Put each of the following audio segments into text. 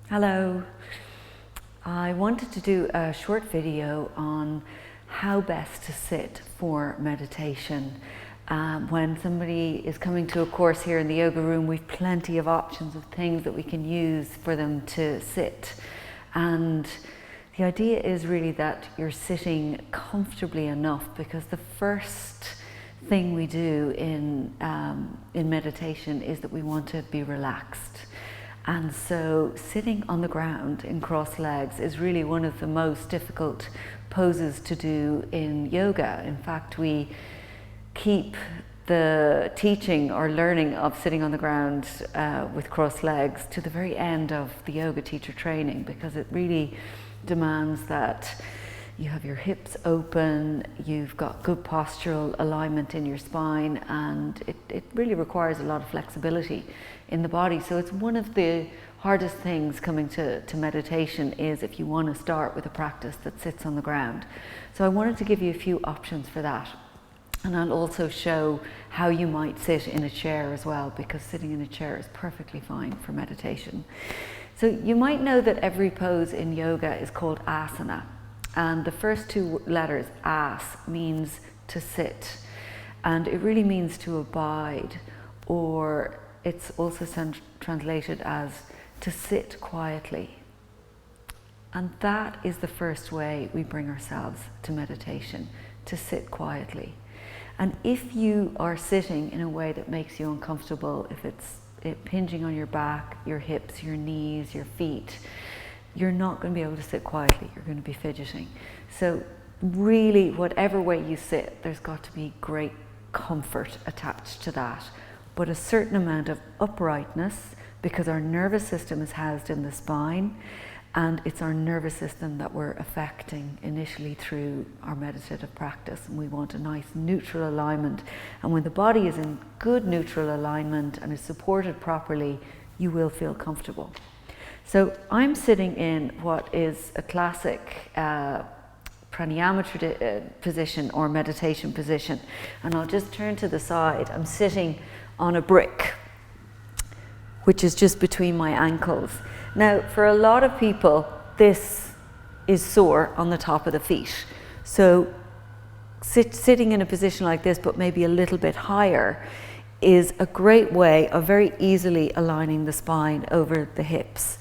Hello. I wanted to do a short video on how best to sit for meditation. When somebody is coming to a course here in the yoga room, we've plenty of options of things that we can use for them to sit. And the idea is really that you're sitting comfortably enough, because the first thing we do in meditation is that we want to be relaxed. And so sitting on the ground in cross legs is really one of the most difficult poses to do in yoga. In fact, we keep the teaching or learning of sitting on the ground with cross legs to the very end of the yoga teacher training, because it really demands that you have your hips open, you've got good postural alignment in your spine, and it really requires a lot of flexibility in the body. So it's one of the hardest things coming to meditation, is if you want to start with a practice that sits on the ground. So I wanted to give you a few options for that. And I'll also show how you might sit in a chair as well, because sitting in a chair is perfectly fine for meditation. So you might know that every pose in yoga is called asana. And the first two letters, as, means to sit. And it really means to abide, or it's also translated as to sit quietly. And that is the first way we bring ourselves to meditation, to sit quietly. And if you are sitting in a way that makes you uncomfortable, if it's hinging on your back, your hips, your knees, your feet, you're not going to be able to sit quietly. You're going to be fidgeting. So really, whatever way you sit, there's got to be great comfort attached to that, but a certain amount of uprightness, because our nervous system is housed in the spine, and it's our nervous system that we're affecting initially through our meditative practice. And we want a nice neutral alignment. And when the body is in good neutral alignment and is supported properly, you will feel comfortable. So I'm sitting in what is a classic pranayama position or meditation position. And I'll just turn to the side. I'm sitting on a brick, which is just between my ankles. Now, for a lot of people, this is sore on the top of the feet. So sitting in a position like this, but maybe a little bit higher, is a great way of very easily aligning the spine over the hips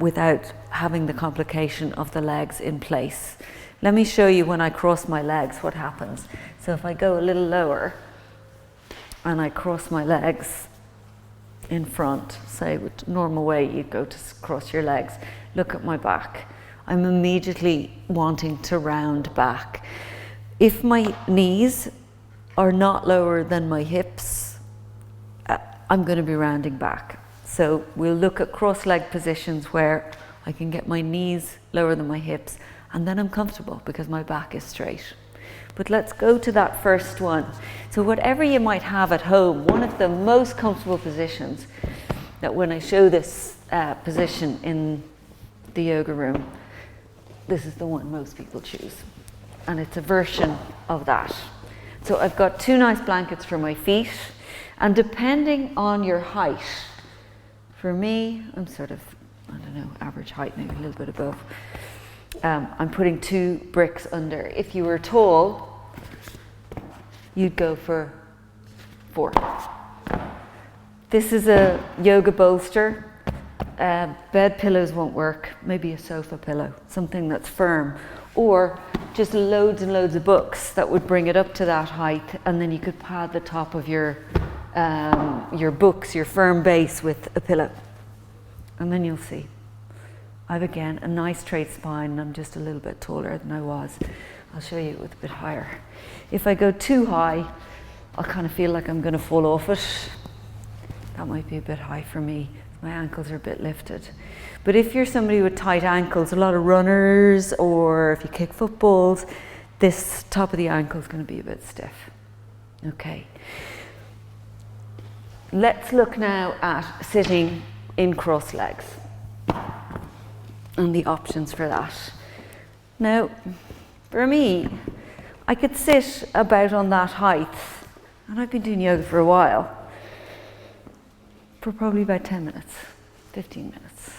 without having the complication of the legs in place. Let me show you when I cross my legs what happens. So if I go a little lower and I cross my legs in front, say with normal way you go to cross your legs, look at my back. I'm immediately wanting to round back. If my knees are not lower than my hips, I'm going to be rounding back. So we'll look at cross-leg positions where I can get my knees lower than my hips, and then I'm comfortable because my back is straight. But let's go to that first one. So whatever you might have at home, one of the most comfortable positions that when I show this position in the yoga room, this is the one most people choose. And it's a version of that. So I've got two nice blankets for my feet. And depending on your height, for me, I'm sort of, I don't know, average height, maybe a little bit above. I'm putting 2 bricks under. If you were tall, you'd go for 4. This is a yoga bolster. Bed pillows won't work. Maybe a sofa pillow, something that's firm. Or just loads and loads of books that would bring it up to that height, and then you could pad the top of your books, your firm base, with a pillow. And then you'll see. I've again a nice straight spine, and I'm just a little bit taller than I was. I'll show you with a bit higher. If I go too high, I'll kind of feel like I'm going to fall off it. That might be a bit high for me. My ankles are a bit lifted. But if you're somebody with tight ankles, a lot of runners, or if you kick footballs, this top of the ankle is going to be a bit stiff. Okay. Let's look now at sitting in cross legs and the options for that. Now, for me, I could sit about on that height, and I've been doing yoga for a while, for probably about 10 minutes, 15 minutes.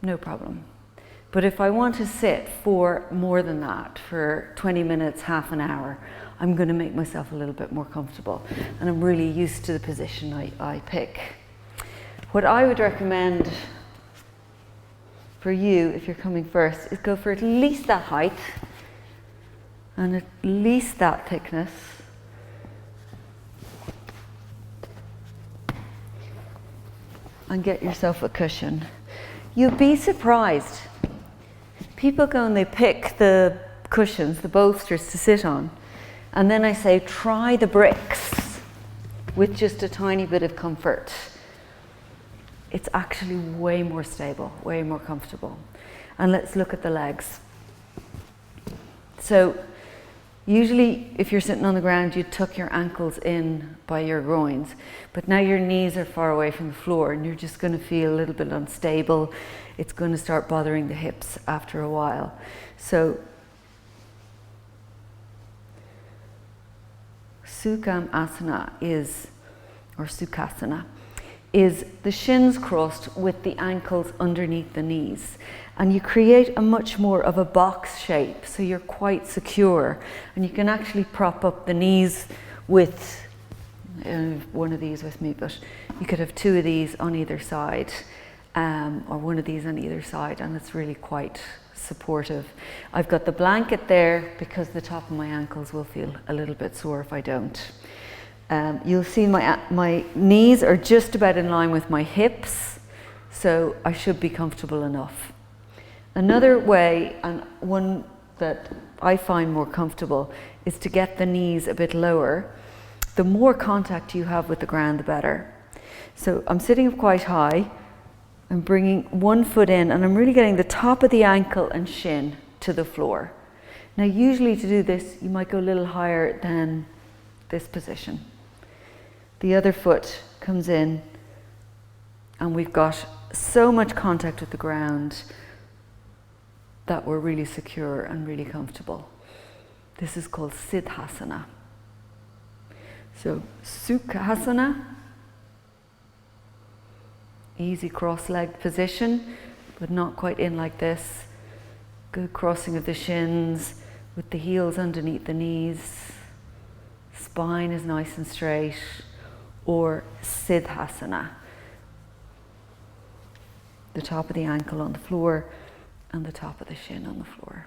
no problem. But if I want to sit for more than that, for 20 minutes, half an hour, I'm going to make myself a little bit more comfortable. And I'm really used to the position I pick. What I would recommend for you, if you're coming first, is go for at least that height and at least that thickness. And get yourself a cushion. You'd be surprised. People go and they pick the cushions, the bolsters to sit on, and then I say, try the bricks with just a tiny bit of comfort. It's actually way more stable, way more comfortable. And let's look at the legs. So usually if you're sitting on the ground, you tuck your ankles in by your groins, but now your knees are far away from the floor and you're just going to feel a little bit unstable. It's going to start bothering the hips after a while. So Sukasana is the shins crossed with the ankles underneath the knees. And you create a much more of a box shape, so you're quite secure. And you can actually prop up the knees with one of these with me, but you could have two of these on either side, or one of these on either side, and it's really quite supportive. I've got the blanket there because the top of my ankles will feel a little bit sore if I don't. You'll see my knees are just about in line with my hips, so I should be comfortable enough. Another way, and one that I find more comfortable, is to get the knees a bit lower. The more contact you have with the ground, the better. So I'm sitting up quite high. I'm bringing one foot in and I'm really getting the top of the ankle and shin to the floor. Now usually to do this, you might go a little higher than this position. The other foot comes in and we've got so much contact with the ground that we're really secure and really comfortable. This is called Siddhasana. So Sukasana, easy cross-legged position, but not quite in like this. Good crossing of the shins with the heels underneath the knees. Spine is nice and straight. Or Siddhasana. The top of the ankle on the floor and the top of the shin on the floor.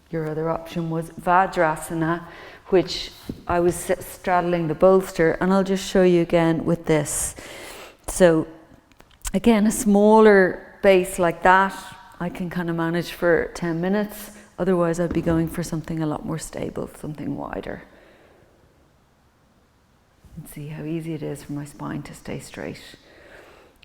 Your other option was Vajrasana, which I was straddling the bolster, and I'll just show you again with this. So again, a smaller base like that, I can kind of manage for 10 minutes. Otherwise, I'd be going for something a lot more stable, something wider. And see how easy it is for my spine to stay straight.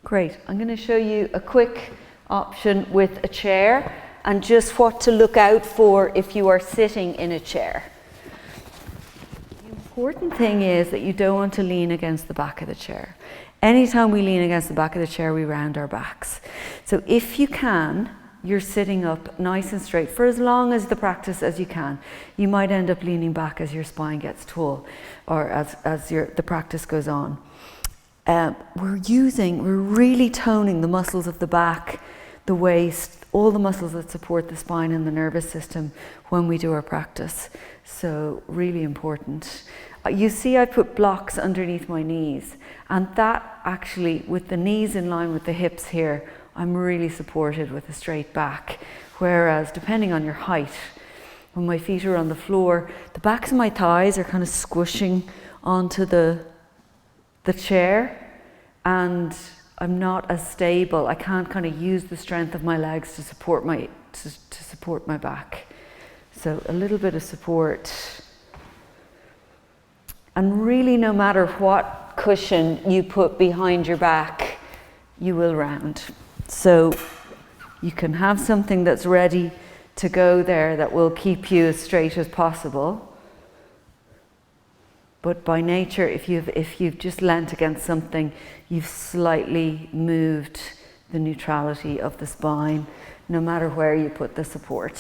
Great, I'm going to show you a quick option with a chair and just what to look out for if you are sitting in a chair. The important thing is that you don't want to lean against the back of the chair. Anytime we lean against the back of the chair, we round our backs. So if you can, you're sitting up nice and straight for as long as the practice as you can. You might end up leaning back as your spine gets tall or as the practice goes on. We're really toning the muscles of the back, the waist, all the muscles that support the spine and the nervous system when we do our practice. So really important. You see I put blocks underneath my knees, and that actually, with the knees in line with the hips here, I'm really supported with a straight back. Whereas depending on your height, when my feet are on the floor, the backs of my thighs are kind of squishing onto the chair, and I'm not as stable. I can't kind of use the strength of my legs to support my back. So a little bit of support. And really, no matter what cushion you put behind your back, you will round. So you can have something that's ready to go there that will keep you as straight as possible. But by nature, if you've just leant against something, you've slightly moved the neutrality of the spine, no matter where you put the support.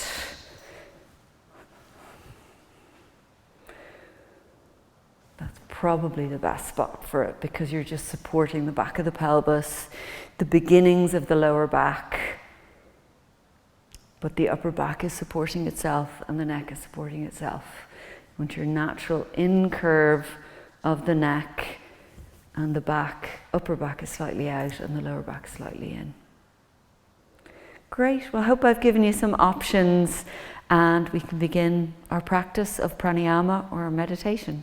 That's probably the best spot for it, because you're just supporting the back of the pelvis, the beginnings of the lower back, but the upper back is supporting itself and the neck is supporting itself. You want your natural in curve of the neck, and the back, upper back is slightly out and the lower back is slightly in. Great, well I hope I've given you some options, and we can begin our practice of pranayama or meditation.